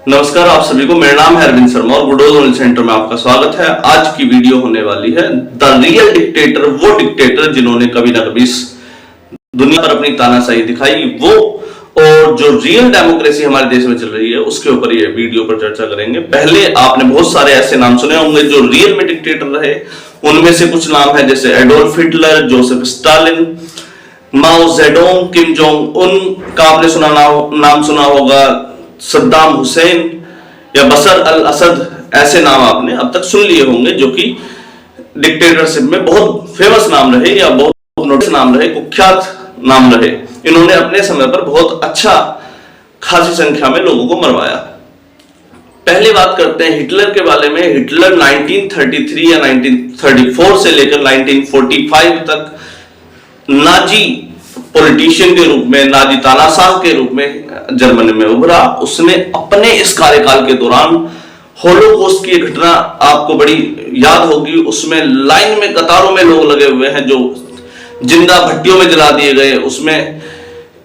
नमस्कार आप सभी को, मेरा नाम है अरविंद शर्मा और गुडोज ओनली सेंटर में आपका स्वागत है। आज की वीडियो होने वाली है द रियल डिक्टेटर, वो डिक्टेटर जिन्होंने कभी ना कभी दुनिया पर अपनी तानाशाही दिखाई, वो और जो रियल डेमोक्रेसी हमारे देश में चल रही है उसके ऊपर ये वीडियो पर चर्चा करेंगे। पहले आपने बहुत सारे ऐसे नाम सुने होंगे जो रियल में डिक्टेटर रहे, उनमें से कुछ नाम है जैसे एडोल्फ हिटलर, जोसेफ स्टालिन, माओ जेडोंग, किम जोंग उन का आपने नाम सुना होगा, सद्दाम हुसैन या बशर अल असद, ऐसे नाम आपने अब तक सुन लिए होंगे जो कि डिक्टेटरशिप में बहुत फेमस नाम रहे या बहुत नोटिस नाम रहे, कुख्यात नाम रहे। इन्होंने अपने समय पर बहुत अच्छा खासी संख्या में लोगों को मरवाया। पहले बात करते हैं हिटलर के बारे में। हिटलर 1933 या 1934 से लेकर 1945 तक नाजी पॉलिटिशियन के रूप में, नाजी तानाशाह के रूप में जर्मनी में उभरा। उसने अपने इस कार्यकाल के दौरान होलोकॉस्ट की घटना आपको बड़ी याद होगी, उसमें लाइन में कतारों में लोग लगे हुए हैं जो जिंदा भट्टियों में जला दिए गए। उसमें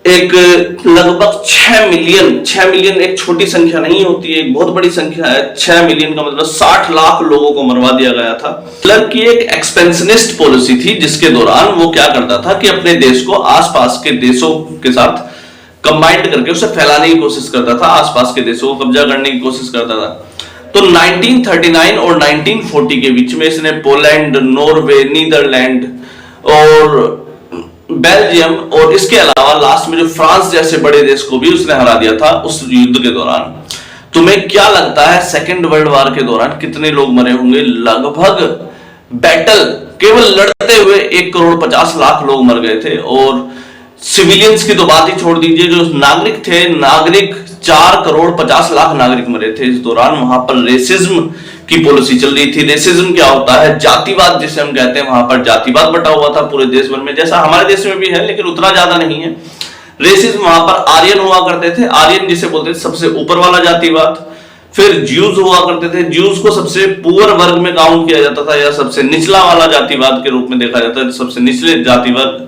एक लगभग 6 मिलियन एक छोटी संख्या नहीं होती है, एक बहुत बड़ी संख्या है। 6 मिलियन का मतलब 60 लाख लोगों को मरवा दिया गया था। हिटलर की एक एक्सपेंशनिस्ट पॉलिसी थी जिसके दौरान वो क्या करता था कि अपने देश को आसपास के देशों के साथ कंबाइंड करके उसे फैलाने की कोशिश करता था, आसपास के देशों को कब्जा करने की कोशिश करता था। तो 1939 और 1940 के बीच में इसने पोलैंड, नॉर्वे, नीदरलैंड और बेल्जियम और इसके अलावा लास्ट में जो फ्रांस जैसे बड़े देश को भी उसने हरा दिया था उस युद्ध के दौरान। तुम्हें क्या लगता है सेकेंड वर्ल्ड वॉर के दौरान कितने लोग मरे होंगे? लगभग बैटल केवल लड़ते हुए 1,50,00,000 लोग मर गए थे। और सिविलियंस की तो बात ही छोड़ दीजिए, जो नागरिक थे, नागरिक 4,50,00,000 नागरिक मरे थे इस दौरान। वहां पर रेसिज्म की पॉलिसी चल रही थी। रेसिज्म क्या होता है? जातिवाद जिसे हम कहते हैं। वहां पर जातिवाद बटा हुआ था पूरे देश भर में, जैसा हमारे देश में भी है लेकिन उतना ज्यादा नहीं है। रेसिज्म वहां पर आर्यन हुआ करते थे, आर्यन जिसे बोलते थे सबसे ऊपर वाला जातिवाद। फिर ज्यूज हुआ करते थे, ज्यूज को सबसे पुअर वर्ग में काउंट किया जाता था या सबसे निचला वाला जातिवाद के रूप में देखा जाता था, सबसे निचले जातिवाद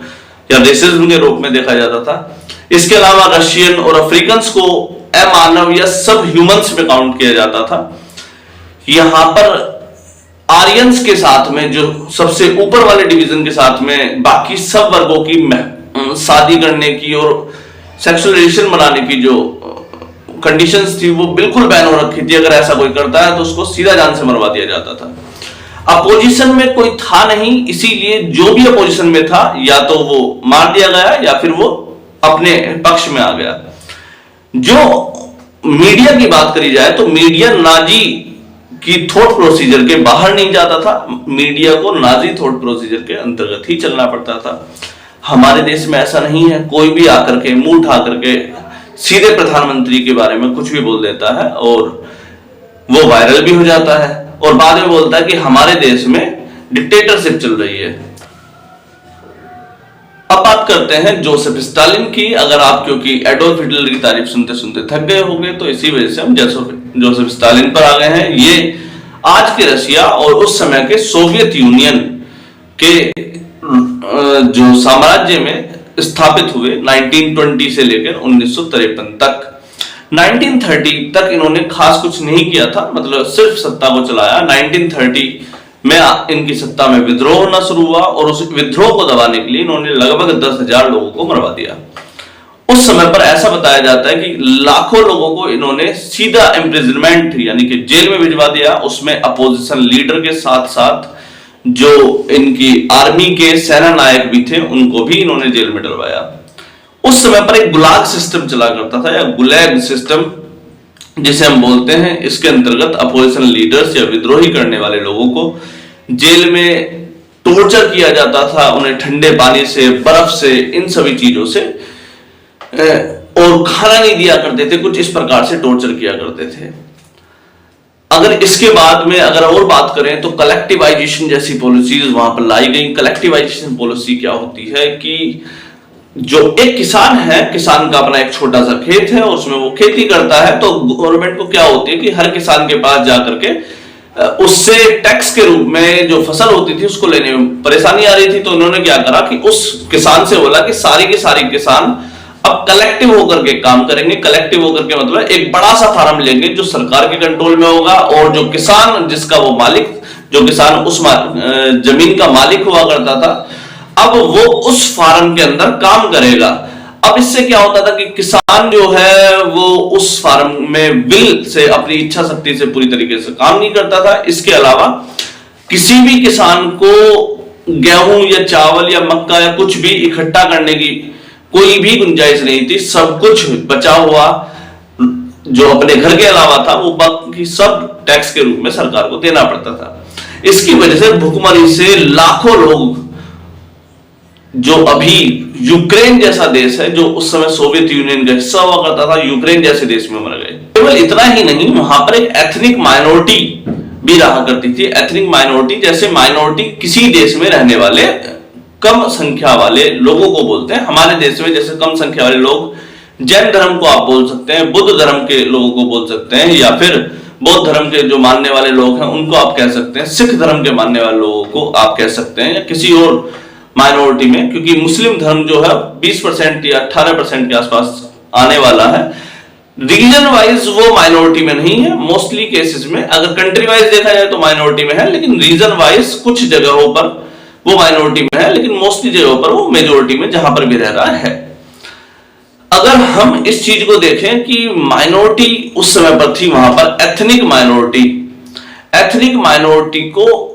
या रेसिज्म के रूप में देखा जाता था। इसके अलावा रशियन और अफ्रीकन को अमानव या सब ह्यूमंस में काउंट किया जाता था। यहां पर आर्यंस के साथ में, जो सबसे ऊपर वाले डिवीजन के साथ में, बाकी सब वर्गों की शादी करने की और सेक्सुअल रिलेशन बनाने की जो कंडीशंस थी वो बिल्कुल बैन हो रखी थी। अगर ऐसा कोई करता है तो उसको सीधा जान से मरवा दिया जाता था। अपोजिशन में कोई था नहीं, इसीलिए जो भी अपोजिशन में था या तो वो मार दिया गया या फिर वो अपने पक्ष में आ गया। जो मीडिया की बात करी जाए तो मीडिया नाजी की थॉट प्रोसीजर के बाहर नहीं जाता था, मीडिया को नाजी थॉट प्रोसीजर के अंतर्गत ही चलना पड़ता था। हमारे देश में ऐसा नहीं है, कोई भी आकर के मुंह उठा करके सीधे प्रधानमंत्री के बारे में कुछ भी बोल देता है और वो वायरल भी हो जाता है और बाद में बोलता है कि हमारे देश में डिक्टेटरशिप चल रही है। अब बात करते हैं जोसेफ स्टालिन की। अगर आप क्योंकि एडोल्फ हिटलर की तारीफ सुनते सुनते थक गए होंगे तो इसी वजह से हम जोसेफ स्टालिन पर आ गए हैं। ये आज के रशिया और उस समय के सोवियत यूनियन के जो साम्राज्य में स्थापित हुए 1920 से लेकर 1953 तक। 1930 तक इन्होंने खास कुछ नहीं किया था, मतलब सिर्फ सत्ता को चलाया। 1930 में इनकी सत्ता में विद्रोह होना शुरू हुआ और उस विद्रोह को दबाने के लिए इन्होंने लगभग 10,000 लोगों को मरवा दिया। उस समय पर ऐसा बताया जाता है कि लाखों लोगों को इन्होंने सीधा इम्प्रिजनमेंट यानी कि जेल में भिजवा दिया। उसमें अपोजिशन लीडर के साथ साथ जो इनकी आर्मी के सेना नायक भी थे उनको भी इन्होंने जेल में डलवाया। उस समय पर एक गुलाग सिस्टम चला करता था या गुलैग सिस्टम जिसे हम बोलते हैं। इसके अंतर्गत अपोजिशन लीडर्स या विद्रोही करने वाले लोगों को जेल में टॉर्चर किया जाता था, उन्हें ठंडे पानी से, बर्फ से, इन सभी चीजों से, और खाना नहीं दिया करते थे, कुछ इस प्रकार से टॉर्चर किया करते थे। अगर इसके बाद में अगर और बात करें तो कलेक्टिवाइजेशन जैसी पॉलिसीज वहां पर लाई गई। कलेक्टिवाइजेशन पॉलिसी क्या होती है कि जो एक किसान है, किसान का अपना एक छोटा सा खेत है, उसमें वो खेती करता है, तो गवर्नमेंट को क्या होती है कि हर किसान के पास जाकर के उससे टैक्स के रूप में जो फसल होती थी उसको लेने में परेशानी आ रही थी। तो उन्होंने क्या करा कि उस किसान से बोला कि सारी के सारी किसान अब कलेक्टिव होकर के काम करेंगे। कलेक्टिव होकर के मतलब एक बड़ा सा फार्म लेंगे जो सरकार के कंट्रोल में होगा, और जो किसान जिसका वो मालिक, जो किसान उस जमीन का मालिक हुआ करता था, अब वो उस फार्म के अंदर काम करेगा। अब इससे क्या होता था कि किसान जो है वो उस फार्म में विल से, अपनी इच्छा शक्ति से पूरी तरीके से काम नहीं करता था। इसके अलावा किसी भी किसान को गेहूं या चावल या मक्का या कुछ भी इकट्ठा करने की कोई भी गुंजाइश नहीं थी। सब कुछ बचा हुआ जो अपने घर के अलावा था वो बाकी सब टैक्स के रूप में सरकार को देना पड़ता था। इसकी वजह से भुखमरी से लाखों लोग, जो अभी यूक्रेन जैसा देश है, जो उस समय सोवियत यूनियन का हिस्सा हुआ करता था, यूक्रेन जैसे देश में मर गए। केवल इतना ही नहीं, वहां पर एक एथनिक माइनॉरिटी भी रहा करती थी। एथनिक माइनॉरिटी जैसे माइनॉरिटी किसी देश में रहने वाले कम संख्या वाले लोगों को बोलते हैं। हमारे देश में जैसे कम संख्या वाले लोग जैन धर्म को आप बोल सकते हैं, बुद्ध धर्म के लोगों को बोल सकते हैं, या फिर बौद्ध धर्म के जो मानने वाले लोग हैं उनको आप कह सकते हैं, सिख धर्म के मानने वाले लोगों को आप कह सकते हैं, या किसी और माइनॉरिटी में, क्योंकि मुस्लिम धर्म जो है 20% या 18% के आसपास आने वाला है। रीजन वाइज वो माइनॉरिटी में नहीं है मोस्टली केसेस में। अगर कंट्री वाइज देखा जाए तो माइनॉरिटी में है, लेकिन रीजन वाइज कुछ जगहों पर वो माइनॉरिटी में है, लेकिन मोस्टली जगहों पर वो मेजोरिटी में जहां पर भी रह रहा है। अगर हम इस चीज को देखें कि माइनॉरिटी उस समय पर थी, वहां पर एथनिक माइनॉरिटी को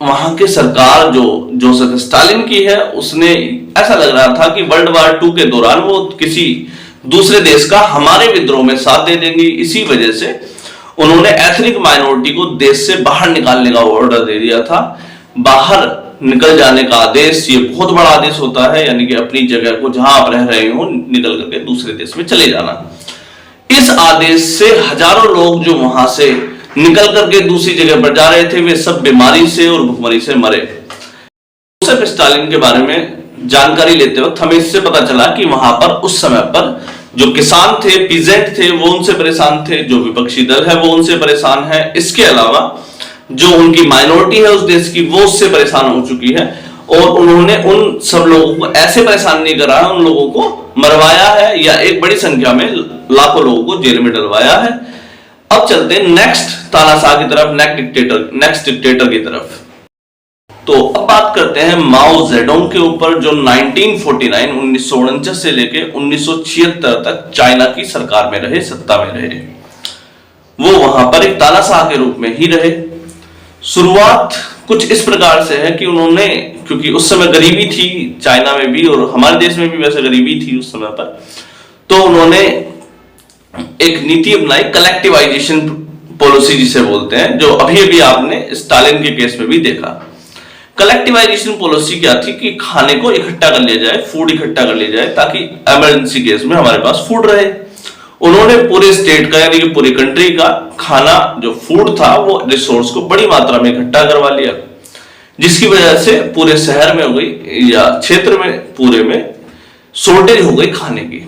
वहां के सरकार जो जोसेफ स्टालिन की है, उसने ऐसा लग रहा था कि वर्ल्ड वार 2 के दौरान वो किसी दूसरे देश का हमारे विद्रोह में साथ दे देंगे। इसी वजह से उन्होंने एथनिक माइनॉरिटी को देश से बाहर निकालने का ऑर्डर दे दिया था। बाहर निकल जाने का आदेश, ये बहुत बड़ा आदेश होता है, यानी कि अपनी जगह को जहां आप रह रहे हो निकल करके दूसरे देश में चले जाना। इस आदेश से हजारों लोग जो वहां से निकल करके दूसरी जगह पर जा रहे थे, वे सब बीमारी से और भुखमरी से मरे। जोसेफ स्टालिन के बारे में जानकारी लेते वक्त हमें इससे पता चला कि वहां पर उस समय पर जो किसान थे, पीजेंट थे, वो उनसे परेशान थे, जो विपक्षी दल है वो उनसे परेशान है। इसके अलावा जो उनकी माइनॉरिटी है उस देश की, वो उससे परेशान हो चुकी है, और उन्होंने उन सब लोगों को ऐसे परेशान नहीं करा है, उन लोगों को मरवाया है, या एक बड़ी संख्या में लाखों लोगों को जेल में डलवाया है। अब चलते हैं नेक्स्ट तानाशाह की तरफ, नेक्स्ट डिक्टेटर की तरफ। तो अब बात करते हैं माओ जेडोंग के ऊपर, जो 1949 से लेके 1976 तक चाइना की सरकार में रहे, सत्ता में रहे। वो वहां पर एक तानाशाह के रूप में ही रहे। शुरुआत कुछ इस प्रकार से है कि उन्होंने, क्योंकि उस समय गरीबी थी चाइना में भी और हमारे देश में भी वैसे गरीबी थी उस समय पर, तो उन्होंने एक नीति अपनाई, कलेक्टिवाइजेशन पॉलिसी जिसे बोलते हैं, जो अभी अभी आपने स्टालिन के केस में भी देखा। कलेक्टिवाइजेशन पॉलिसी क्या थी कि खाने को इकट्ठा कर लिया जाए, फूड इकट्ठा कर लिया जाए, ताकि इमरजेंसी केस में हमारे पास फूड रहे। उन्होंने पूरे स्टेट का, यानी कि पूरी कंट्री का खाना, जो फूड था, वो रिसोर्स को बड़ी मात्रा में इकट्ठा करवा लिया, जिसकी वजह से पूरे शहर में हो गई या क्षेत्र में पूरे में शॉर्टेज हो गई खाने की।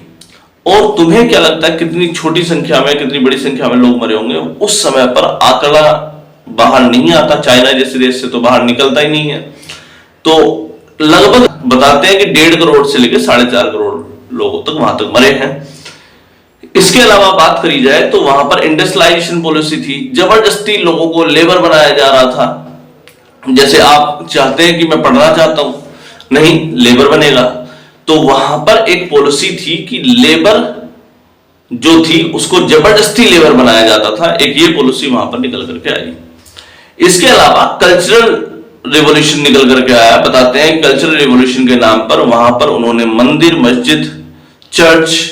और तुम्हें क्या लगता है कितनी छोटी संख्या में, कितनी बड़ी संख्या में लोग मरे होंगे? उस समय पर आंकड़ा बाहर नहीं आता, चाइना जैसे देश से तो बाहर निकलता ही नहीं है। तो लगभग बताते हैं कि 1.5 करोड़ से लेकर 4.5 करोड़ लोगों तक वहां तक मरे हैं। इसके अलावा बात करी जाए तो वहां पर इंडस्ट्रियलाइजेशन पॉलिसी थी, जबरदस्ती लोगों को लेबर बनाया जा रहा था। जैसे आप चाहते हैं कि मैं पढ़ना चाहता हूं, नहीं, लेबर बनेगा। तो वहां पर एक पॉलिसी थी कि लेबर जो थी उसको जबरदस्ती लेबर बनाया जाता था। एक ये पॉलिसी वहां पर निकल करके आई। इसके अलावा कल्चरल रिवॉल्यूशन निकल करके आया। बताते हैं कल्चरल रिवॉल्यूशन के नाम पर वहां पर उन्होंने मंदिर, मस्जिद, चर्च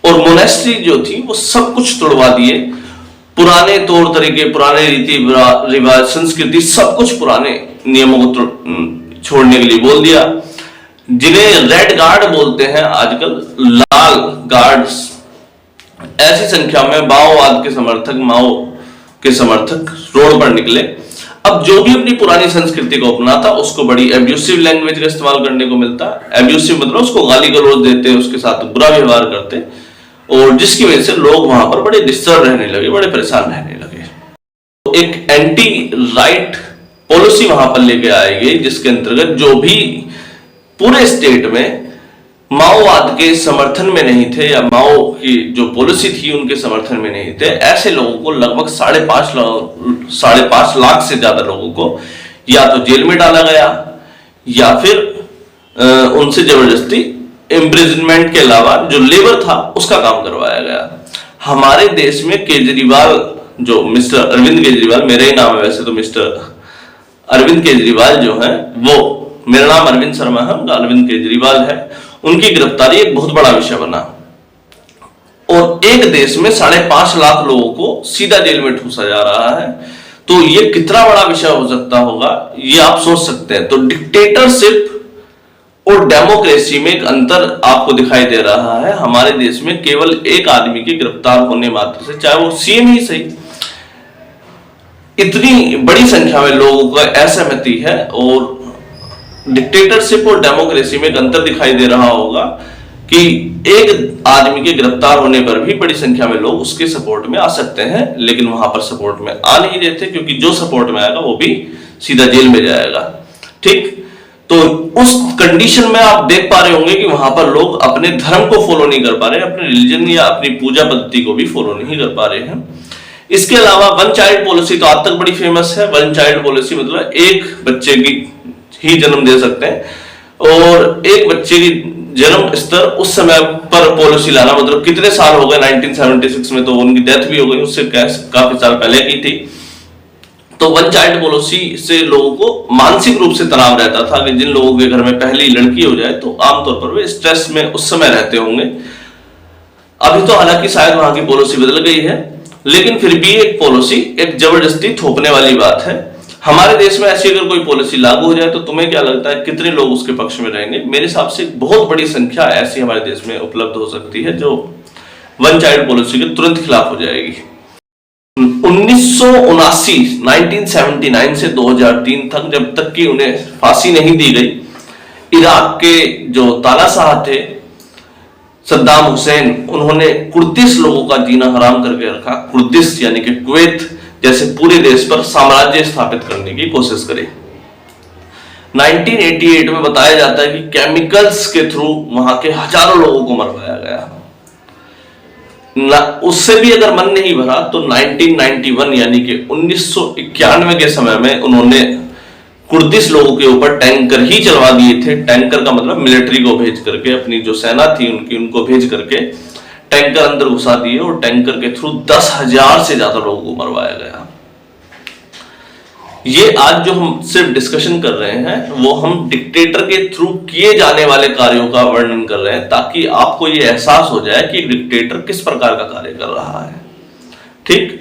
और मोनेस्ट्री जो थी वो सब कुछ तोड़वा दिए। पुराने तौर तरीके, पुराने रीति रिवाज, संस्कृति, सब कुछ पुराने नियमों को छोड़ने के लिए बोल दिया। जिन्हें रेड गार्ड बोलते हैं आजकल, लाल गार्ड्स, ऐसी संख्या में माओवाद के समर्थक रोड पर निकले। अब जो भी अपनी पुरानी संस्कृति को अपनाता उसको बड़ी एब्यूसिव लैंग्वेज का इस्तेमाल करने को मिलता। एब्यूसिव मतलब उसको गाली गलौज देते, उसके साथ बुरा व्यवहार करते, और जिसकी वजह से लोग वहां पर बड़े डिस्टर्ब रहने लगे, बड़े परेशान रहने लगे। तो एक एंटी राइट पॉलिसी वहां पर लेके आई गई, जिसके अंतर्गत जो भी पूरे स्टेट में माओवाद के समर्थन में नहीं थे या माओ की जो पॉलिसी थी उनके समर्थन में नहीं थे, ऐसे लोगों को लगभग 5.5 लाख से ज्यादा लोगों को या तो जेल में डाला गया या फिर उनसे जबरदस्ती इम्प्रिजनमेंट के अलावा जो लेबर था उसका काम करवाया गया। हमारे देश में केजरीवाल, जो मिस्टर अरविंद केजरीवाल, मेरा ही नाम है वैसे तो मिस्टर अरविंद केजरीवाल जो है, वो, मेरा नाम अरविंद शर्मा है, उनका अरविंद केजरीवाल है, उनकी गिरफ्तारी एक बहुत बड़ा विषय बना और एक देश में 5.5 लाख लोगों को सीधा जेल में ठूसा जा रहा है। तो ये कितना बड़ा विषय हो सकता होगा ये आप सोच सकते हैं। तो डिक्टेटरशिप और डेमोक्रेसी में एक अंतर आपको दिखाई दे रहा है। हमारे देश में केवल एक आदमी के गिरफ्तार होने मात्र से, चाहे वो सीएम ही सही, इतनी बड़ी संख्या में लोगों का असहमति है और डिक्टेटरशिप और डेमोक्रेसी में एक अंतर दिखाई दे रहा होगा कि एक आदमी के गिरफ्तार होने पर भी बड़ी संख्या में लोग उसके सपोर्ट में आ सकते हैं, लेकिन वहां पर सपोर्ट में आ नहीं देते क्योंकि जो सपोर्ट में आएगा वो भी सीधा जेल में जाएगा। ठीक, तो उस कंडीशन में आप देख पा रहे होंगे कि वहां पर लोग अपने धर्म को फॉलो नहीं कर पा रहे, अपने रिलीजन या अपनी पूजा पद्धति को भी फॉलो नहीं कर पा रहे हैं। इसके अलावा वन चाइल्ड पॉलिसी तो आज तक बड़ी फेमस है। वन चाइल्ड पॉलिसी मतलब एक बच्चे की ही जन्म दे सकते हैं और एक बच्चे की जन्म स्तर उस समय पर पॉलिसी लाना, मतलब कितने साल हो गए, 1976 में तो उनकी डेथ भी हो गई, उससे काफी साल पहले की थी। तो वन चाइल्ड पॉलिसी से लोगों को मानसिक रूप से तनाव रहता था कि जिन लोगों के घर में पहली लड़की हो जाए तो आमतौर पर वे स्ट्रेस में उस समय रहते होंगे। अभी तो हालांकि शायद वहां की पॉलिसी बदल गई है, लेकिन फिर भी एक पॉलिसी एक जबरदस्ती थोपने वाली बात है। हमारे देश में ऐसी अगर कोई पॉलिसी लागू हो जाए तो तुम्हें क्या लगता है कितने लोग उसके पक्ष में रहेंगे? मेरे हिसाब से बहुत बड़ी संख्या ऐसी हमारे देश में उपलब्ध हो सकती है जो वन चाइल्ड पॉलिसी के तुरंत खिलाफ हो जाएगी। 1979 से 2003 तक, जब तक कि उन्हें फांसी नहीं दी गई, इराक के जो तानाशाह थे सद्दाम हुसैन, उन्होंने कुर्दिश लोगों का जीना हराम करके रखा। कुर्दिश यानी कि कुवैत जैसे पूरे देश पर साम्राज्य स्थापित करने की कोशिश करी। 1988 में बताया जाता है कि केमिकल्स के थ्रू वहां के हजारों लोगों को मरवाया गया। उससे भी अगर मन नहीं भरा तो 1991 यानी कि 1991 के समय में उन्होंने कुर्दिश लोगों के ऊपर टैंकर ही चलवा दिए थे। टैंकर का मतलब मिलिट्री को भेज करके, अपनी जो सेना थी उनको भेज करके टैंकर अंदर घुसा दिए और टैंकर के थ्रू 10,000 से ज्यादा लोगों को मरवाया गया। ये आज जो हम सिर्फ डिस्कशन कर रहे हैं वो हम डिक्टेटर के थ्रू किए जाने वाले कार्यों का वर्णन कर रहे हैं, ताकि आपको ये एहसास हो जाए कि डिक्टेटर किस प्रकार का कार्य कर रहा है। ठीक,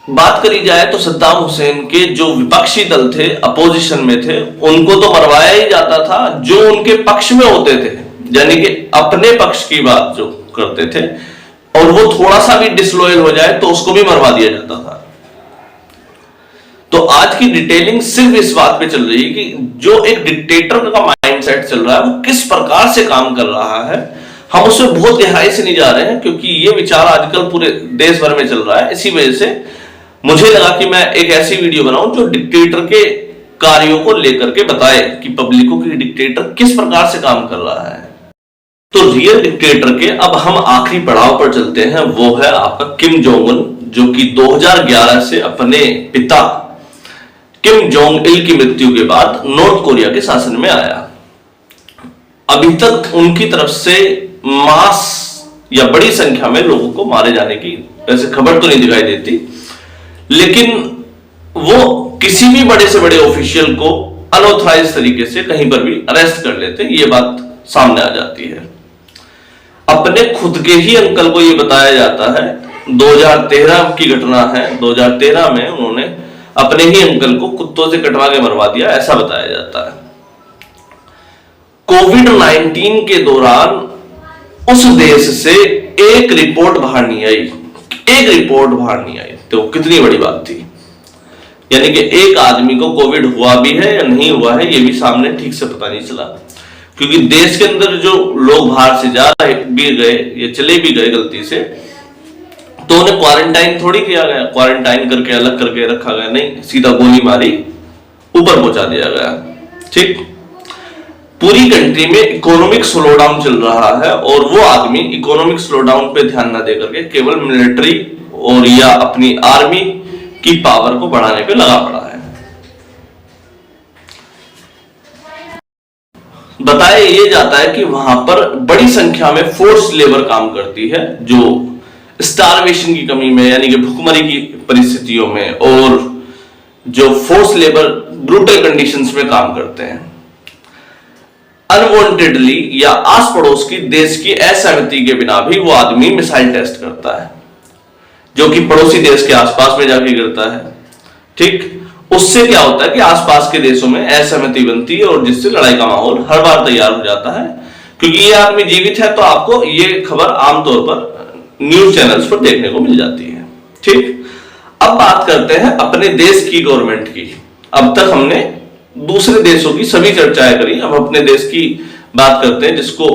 बात करी जाए तो सद्दाम हुसैन के जो विपक्षी दल थे, अपोजिशन में थे, उनको तो मरवाया ही जाता था जो उनके पक्ष में होते थे, यानी कि अपने पक्ष की बात जो करते थे, और वो थोड़ा सा भी डिसलॉयल हो जाए तो उसको भी मरवा दिया जाता था। तो आज की डिटेलिंग सिर्फ इस बात पे चल रही है कि जो एक डिक्टेटर का माइंडसेट चल रहा है वो किस प्रकार से काम कर रहा है। हम उसमें बहुत गहराई से नहीं जा रहे हैं क्योंकि ये विचार आजकल पूरे देश भर में चल रहा है। इसी वजह से मुझे लगा कि मैं एक ऐसी वीडियो बनाऊं जो डिक्टेटर के कार्यों को लेकर के बताए कि पब्लिक को कि डिक्टेटर किस प्रकार से काम कर रहा है। तो रियल डिक्टेटर के अब हम आखिरी पड़ाव पर चलते हैं, वो है आपका किम जोंग उन, जो कि 2011 से अपने पिता किम जोंग इल की मृत्यु के बाद नॉर्थ कोरिया के शासन में आया। अभी तक उनकी तरफ से मास या बड़ी संख्या में लोगों को मारे जाने की वैसे खबर तो नहीं दिखाई देती, लेकिन वो किसी भी बड़े से बड़े ऑफिशियल को अनऑथराइज तरीके से कहीं पर भी अरेस्ट कर लेते, ये बात सामने आ जाती है। अपने खुद के ही अंकल को ये बताया जाता है, 2013 की घटना है, 2013 में उन्होंने अपने ही अंकल को कुत्तों से कटवा के मरवा दिया, ऐसा बताया जाता है। कोविड-19 के दौरान उस देश से एक रिपोर्ट बाहर नहीं आई, एक रिपोर्ट बाहर नहीं आई, तो कितनी बड़ी बात थी। यानी कि एक आदमी को कोविड हुआ भी है या नहीं हुआ है ये भी सामने ठीक से पता नहीं चला, क्योंकि देश के अंदर जो लोग बाहर से जा भी गए या चले भी गए गलती से, तो उन्हें क्वारंटाइन थोड़ी किया गया, क्वारंटाइन करके अलग करके रखा गया, नहीं, सीधा गोली मारी ऊपर पहुंचा दिया गया। ठीक, पूरी कंट्री में इकोनॉमिक स्लोडाउन चल रहा है और वो आदमी इकोनॉमिक स्लोडाउन पे ध्यान ना देकर के केवल मिलिट्री और या अपनी आर्मी की पावर को बढ़ाने पे लगा पड़ा है। बताया ये जाता है कि वहां पर बड़ी संख्या में फोर्स लेबर काम करती है जो स्टारवेशन की कमी में यानी कि भूखमरी की परिस्थितियों में और जो फोर्स लेबर ब्रूटल कंडीशंस में काम करते हैं। अनवांटेडली या आस पड़ोस की देश की असहमति के बिना भी वो आदमी मिसाइल टेस्ट करता है जो कि पड़ोसी देश के आसपास में जाके करता है। ठीक, उससे क्या होता है कि आसपास के देशों में असहमति बनती है और जिससे लड़ाई का माहौल हर बार तैयार हो जाता है। क्योंकि ये आदमी जीवित है तो आपको ये खबर आमतौर पर न्यूज चैनल्स पर देखने को मिल जाती है। ठीक, अब बात करते हैं अपने देश की गवर्नमेंट की। अब तक हमने दूसरे देशों की सभी चर्चाएं करी, अब अपने देश की बात करते हैं जिसको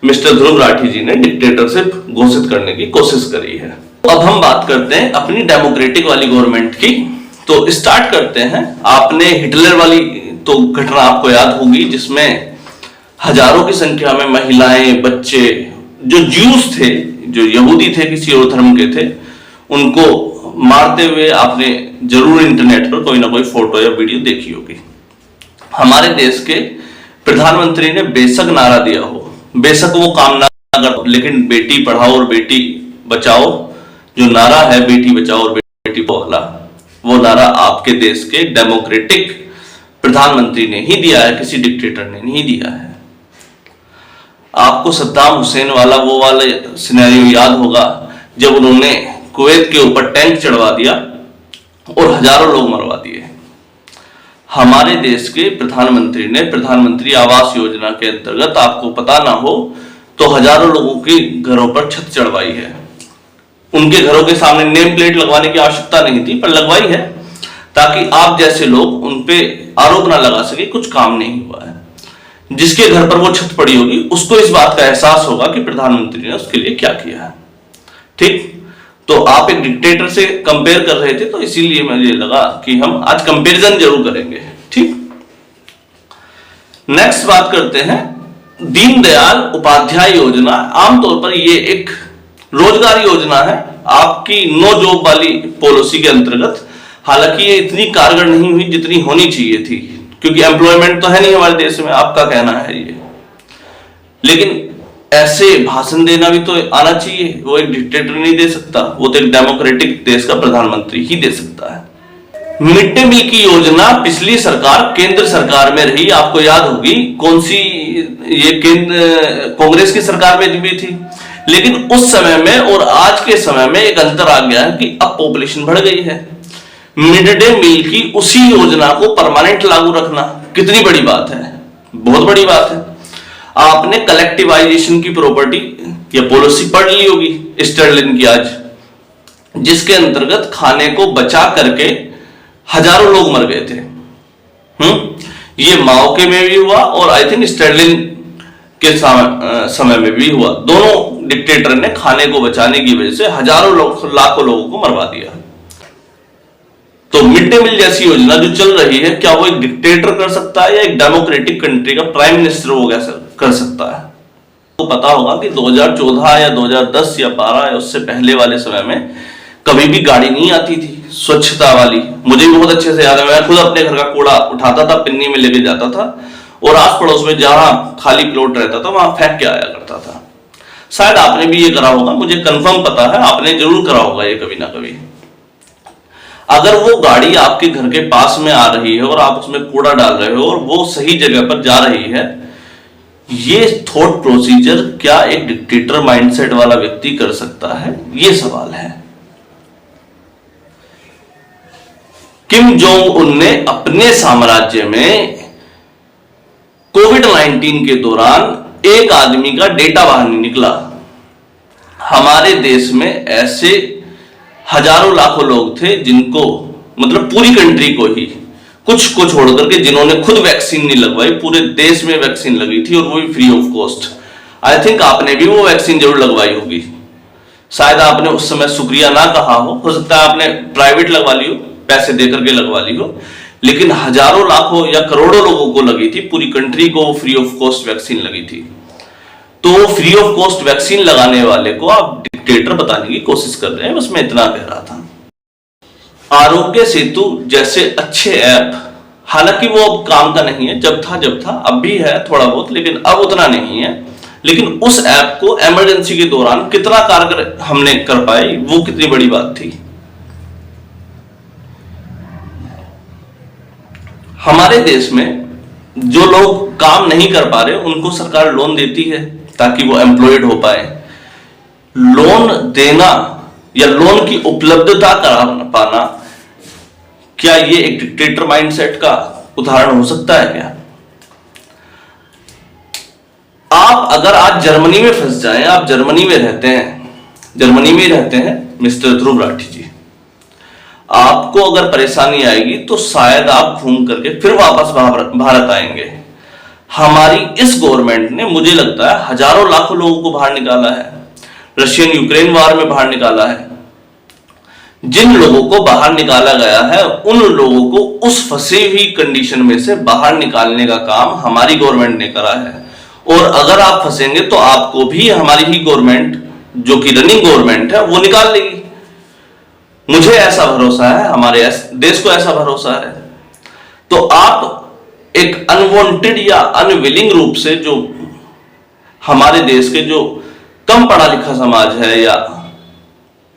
मिस्टर ध्रुव राठी जी ने डिक्टेटरशिप घोषित करने की कोशिश करी है। अब हम बात करते हैं अपनी डेमोक्रेटिक वाली गवर्नमेंट की। तो स्टार्ट करते हैं। आपने हिटलर वाली तो घटना आपको याद होगी जिसमें हजारों की संख्या में महिलाएं, बच्चे, जो ज्यूस थे, जो यहूदी थे, किसी और धर्म के थे, उनको मारते हुए आपने जरूर इंटरनेट पर कोई ना कोई फोटो या वीडियो देखी होगी। हमारे देश के प्रधानमंत्री ने बेशक नारा दिया हो, बेशक वो काम ना कर, लेकिन बेटी पढ़ाओ और बेटी बचाओ जो नारा है, बेटी बचाओ और बेटी पढ़ाओ, वो नारा आपके देश के डेमोक्रेटिक प्रधानमंत्री ने ही दिया है, किसी डिक्टेटर ने नहीं दिया है। आपको सद्दाम हुसैन वाला वो वाला सिनेरियो याद होगा जब उन्होंने कुवैत के ऊपर टैंक चढ़वा दिया और हजारों लोग मरवा दिए। हमारे देश के प्रधानमंत्री ने प्रधानमंत्री आवास योजना के अंतर्गत, आपको पता ना हो तो हजारों लोगों के घरों पर छत चढ़वाई है। उनके घरों के सामने नेम प्लेट लगवाने की आवश्यकता नहीं थी, पर लगवाई है ताकि आप जैसे लोग उन पे आरोप ना लगा सके कुछ काम नहीं हुआ है। जिसके घर पर वो छत पड़ी होगी उसको इस बात का एहसास होगा कि प्रधानमंत्री ने उसके लिए क्या किया है। ठीक, तो आप एक डिक्टेटर से कंपेयर कर रहे थे तो इसीलिए मुझे लगा कि हम आज कंपैरिजन जरूर करेंगे। ठीक, नेक्स्ट बात करते हैं दीनदयाल उपाध्याय योजना। आमतौर पर ये एक रोजगार योजना है आपकी नो जॉब वाली पॉलिसी के अंतर्गत। हालांकि ये इतनी कारगर नहीं हुई जितनी होनी चाहिए थी, क्योंकि एम्प्लॉयमेंट तो है नहीं हमारे देश में, आपका कहना है ये। लेकिन ऐसे भाषण देना भी तो आना चाहिए, वो एक डिक्टेटर नहीं दे सकता, वो तो एक डेमोक्रेटिक देश का प्रधानमंत्री ही दे सकता है। मिड डे मील की योजना पिछली सरकार केंद्र सरकार में रही, आपको याद होगी कौन सी, ये केंद्र कांग्रेस की सरकार में भी थी। लेकिन उस समय में और आज के समय में एक अंतर आ गया है कि अब पॉपुलेशन बढ़ गई है। मिड डे मील की उसी योजना को परमानेंट लागू रखना कितनी बड़ी बात है, बहुत बड़ी बात है। आपने कलेक्टिवाइजेशन की प्रॉपर्टी या पॉलिसी पढ़ ली होगी स्टर्लिन की आज, जिसके अंतर्गत खाने को बचा करके हजारों लोग मर गए थे। ये माओ के में भी हुआ और आई थिंक स्टर्लिन के समय में भी हुआ। दोनों डिक्टेटर ने खाने को बचाने की वजह से हजारों लाखों लोगों को मरवा दिया। तो मिड डे मील जैसी योजना जो चल रही है, क्या वो एक डिक्टेटर कर सकता है या एक डेमोक्रेटिक कंट्री का प्राइम मिनिस्टर वो कैसे कर सकता है? तो पता होगा कि 2014 या 2010 या 12 या उससे पहले वाले समय में कभी भी गाड़ी नहीं आती थी स्वच्छता वाली। मुझे भी बहुत अच्छे से याद है, मैं खुद अपने घर का कूड़ा उठाता था, पिन्नी में लेके जाता था और आस पड़ोस में जहां खाली प्लॉट रहता था वहां फेंक के आया करता था। शायद आपने भी ये करा होगा, मुझे कंफर्म पता है आपने जरूर करा होगा ये कभी ना कभी। अगर वो गाड़ी आपके घर के पास में आ रही है और आप उसमें कूड़ा डाल रहे हो और वो सही जगह पर जा रही है, ये थॉट प्रोसीजर क्या एक डिक्टेटर माइंडसेट वाला व्यक्ति कर सकता है? ये सवाल है। किम जोंग उन ने अपने साम्राज्य में कोविड-19 के दौरान एक आदमी का डेटा बाहर नहीं निकला। हमारे देश में ऐसे हजारों लाखों लोग थे जिनको, मतलब पूरी कंट्री को ही, कुछ को छोड़ करके जिन्होंने खुद वैक्सीन नहीं लगवाई, पूरे देश में वैक्सीन लगी थी और वो भी free of cost. I think आपने भी वो वैक्सीन जरूर लगवाई होगी। शायद आपने उस समय शुक्रिया ना कहा हो सकता है आपने प्राइवेट लगवा ली हो, पैसे दे करके लगवा ली हो, लेकिन हजारों लाखों या करोड़ों लोगों को लगी थी, पूरी कंट्री को फ्री ऑफ कॉस्ट वैक्सीन लगी थी। तो फ्री ऑफ कॉस्ट वैक्सीन लगाने वाले को आप डिक्टेटर बताने की कोशिश कर रहे हैं, बस मैं इतना कह रहा था। आरोग्य सेतु जैसे अच्छे ऐप, हालांकि वो अब काम का नहीं है, जब था अब भी है थोड़ा बहुत, लेकिन अब उतना नहीं है। लेकिन उस ऐप को इमरजेंसी के दौरान कितना कारगर हमने कर पाए, वो कितनी बड़ी बात थी। हमारे देश में जो लोग काम नहीं कर पा रहे उनको सरकार लोन देती है ताकि वो एम्प्लॉयड हो पाए। लोन देना या लोन की उपलब्धता करा पाना, क्या ये एक डिक्टेटर माइंडसेट का उदाहरण हो सकता है क्या? आप अगर आज जर्मनी में फंस जाएं, आप जर्मनी में रहते हैं मिस्टर ध्रुव राठी जी, आपको अगर परेशानी आएगी तो शायद आप घूम करके फिर वापस भारत आएंगे। हमारी इस गवर्नमेंट ने, मुझे लगता है, हजारों लाखों लोगों को बाहर निकाला है, रशियन यूक्रेन वार में बाहर निकाला है। जिन लोगों को बाहर निकाला गया है उन लोगों को उस फंसी हुई कंडीशन में से बाहर निकालने का काम हमारी गवर्नमेंट ने करा है। और अगर आप फंसेंगे तो आपको भी हमारी ही गवर्नमेंट, जो कि रनिंग गवर्नमेंट है, वो निकाल लेगी। मुझे ऐसा भरोसा है, हमारे देश को ऐसा भरोसा है। तो आप एक अनवांटेड या अनविलिंग रूप से, जो हमारे देश के जो कम पढ़ा लिखा समाज है या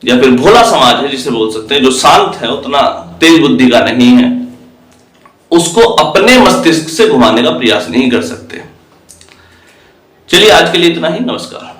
फिर भोला समाज है जिसे बोल सकते हैं, जो शांत है, उतना तेज बुद्धि का नहीं है, उसको अपने मस्तिष्क से घुमाने का प्रयास नहीं कर सकते। चलिए आज के लिए इतना ही, नमस्कार।